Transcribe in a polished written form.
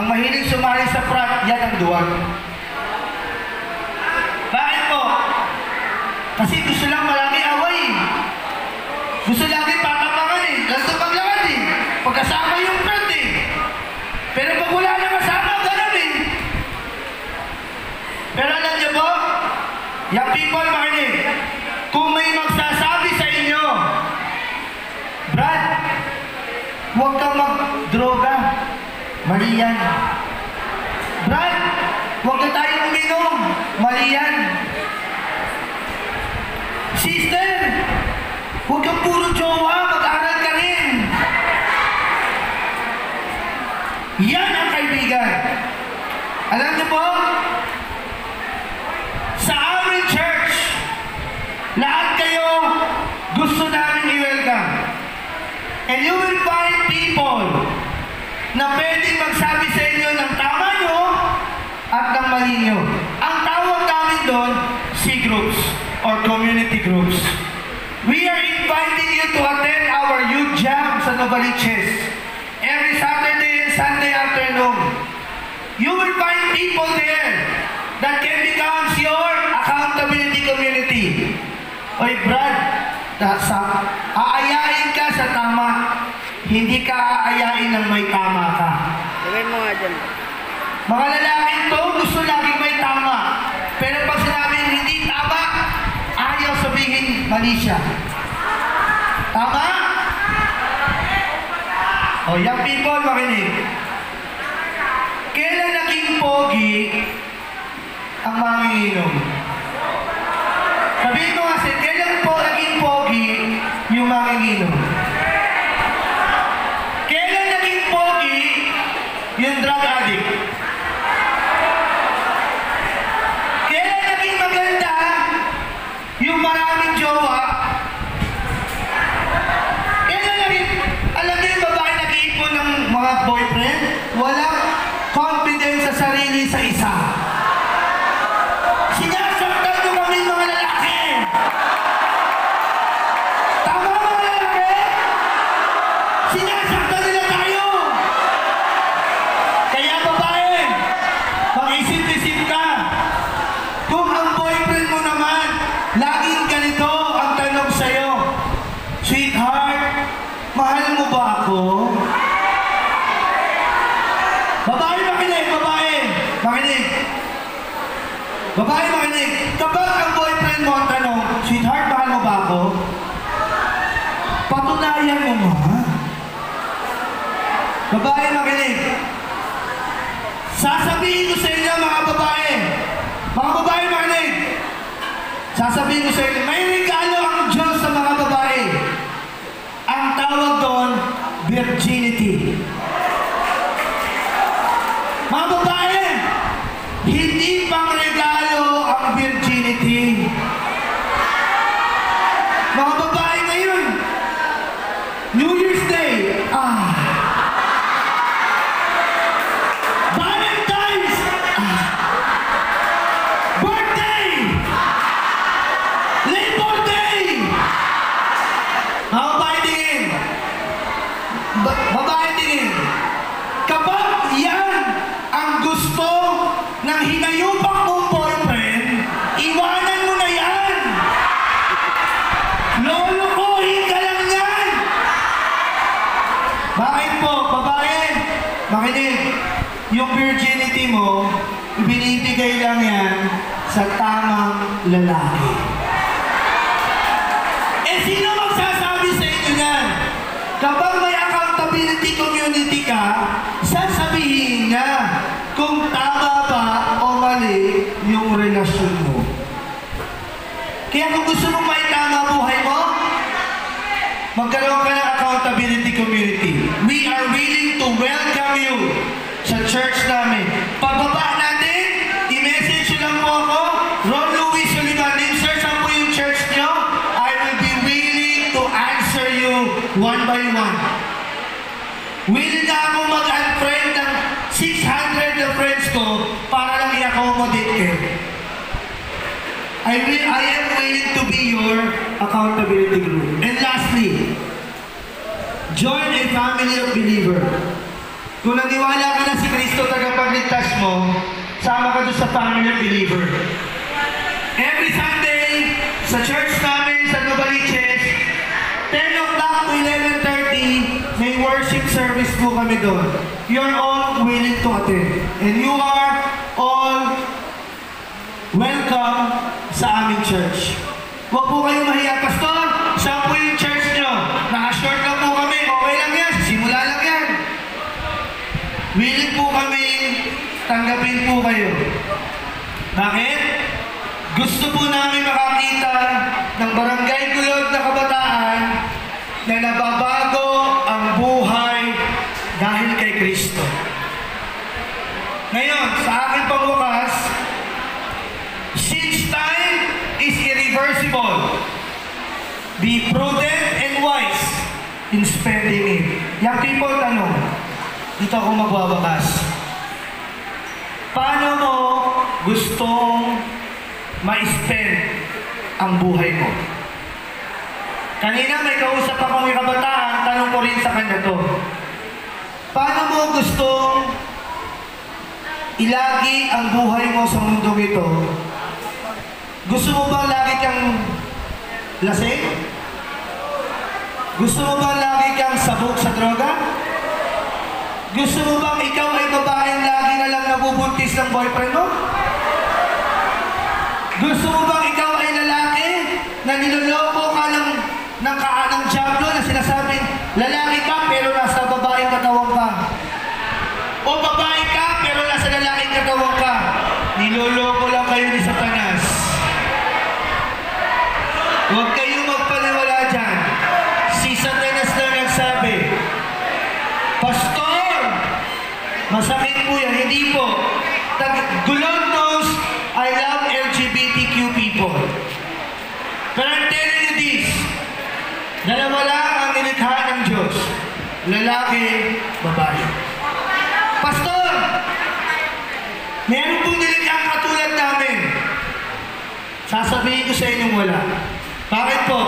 Ang mahilig sumali sa prank, yan ang duwag. Bakit po? Kasi gusto lang malaki away. Gusto lagi tatapangan eh. Gusto paglakad eh. Pagkasama yung prank eh. Pero pag wala na kasama, ganun eh. Pero alam niyo po, yung people makinig, kung may magsasabi sa inyo, Brad, huwag kang mag-droga. Mali yan. Brad, huwag na tayong uminom. Mali yan. Sister, huwag kang puro jowa. Mag-aral ka rin. Yan ang kaibigan. Alam niyo po, sa aming church, lahat kayo gusto namin i-welcome. And you will find people na pwedeng magsabi sa inyo ng tama nyo at ng mali nyo. Ang tawag namin doon, C-groups or community groups. We are inviting you to attend our youth jam sa Novaliches every Saturday and Sunday afternoon. You will find people there that can become your accountability community. Oy Brad, aayain ka sa tama. Hindi ka aayain ng may tama ka. Gawin mo nga dyan. Mga lalaki to, gusto laging may tama. Pero pag sinabing hindi tama, ayaw sabihin mali siya. Tama? O, young people, makinig. Kailan naging pogi ang manginginom? Sabihin ko kasi, kailan po naging pogi yung manginginom? Kailan naging pogi yung drug addict? Kailan naging maganda yung maraming jowa? Kailan naging, alam niyo yung babae nag-iipon ng mga boyfriend? Walang confidence sa sarili sa isa. Sinasaktan nyo kami mga lalaki. Tama mga lalaki? Sinasaktan nila tayo. Kaya babae, mag-isip-isip ka. Kung ang boyfriend mo naman, laging ganito ang tanong sa'yo, sweetheart, mahal mo ba ako? Babae, makinig, babae. Makinig. Babae, makinig. Kapag ang boyfriend mo ang tanong, sweetheart, mahal mo ba ako? Patunayan mo nga. Babae, makinig. Sasabihin ko sa inyo, mga babae. Mga babae, makinig. Sasabihin ko sa inyo, may regalo ang Diyos sa mga babae. Ang tawag doon, virginity. Mga babae, hindi pang regalo ang virginity. Mga babae ngayon, New Year's Day, Valentine's, birthday, Labor Day. Mga babae tingin. Babae tingin. Kapag yan ang gusto ng hinayupang mong boyfriend, iwanan mo na yan. Lolokohin ka lang yan. Bakit po, babae? Makinig, yung virginity mo, binibigay lang yan sa tamang lalaki. Eh, sino magsasabi sa inyo yan? Kapag may accountability community ka, sasabihin niya kung tama ba o mali yung relasyon mo. Kaya kung gusto mong maitama buhay mo, magkaroon ka ng accountability community. We are willing to welcome you sa church namin. Pagbaba natin, i-message lang po ako, Ron Luis Soliman, sir, saan po yung church nyo? I will be willing to answer you one by one. Willing na ako mag-unfriend ng 600 na friends ko para lang i-accommodate kayo. I am willing to be your accountability group. And lastly, join a family of believers. Kung naniwala ka na si Kristo tagapagligtas mo, sama ka doon sa family of believer. Every Sunday, sa church namin, sa Novaliches, 10 o'clock to 11:30, may worship service po kami doon. You're all willing to attend. And you are all welcome sa aming church. Huwag po kayong mahiya. Pastor, saan po yung church nyo? Naka-short lang po kami. Okay lang yan. Simula lang yan. Willing po kami tanggapin po kayo. Bakit? Gusto po namin makakita ng barangay Gulod na kabataan na nababago ang buhay dahil kay Kristo. Ngayon, sa aking pagwakas, since time is irreversible, be prudent and wise in spending it. Young people, tanong, dito ako magwawakas. Paano mo gustong ma-spend ang buhay mo? Kanina may kausap akong kabataan, tanong ko rin sa kanya to. Paano mo gustong ilagi ang buhay mo sa mundong ito? Gusto mo bang lagi kang lasing? Gusto mo bang lagi kang sabog sa droga? Gusto mo bang ikaw ay babaeng lagi na lang nabubuntis ng boyfriend mo? Gusto mo bang ikaw ay lalaki na niloloko ka ng Diablo na sinasabing lalaki ka pero nasa babaeng katawan ka? O babae ka pero nasa lalaking katawan ka? Niloloko lang kayo ni Satanas. Huwag kayong magpaniwala dyan. Si Satanas na nagsabi, Pastor, masakit po yan. Hindi po. Gulod knows I love LGBTQ people. But I'm telling you this, dalawa lang ang nilikha ng Diyos. Lalaki, babae. Pastor, meron pong nilikha katulad namin. Sasabihin ko sa inyong wala. Bakit po?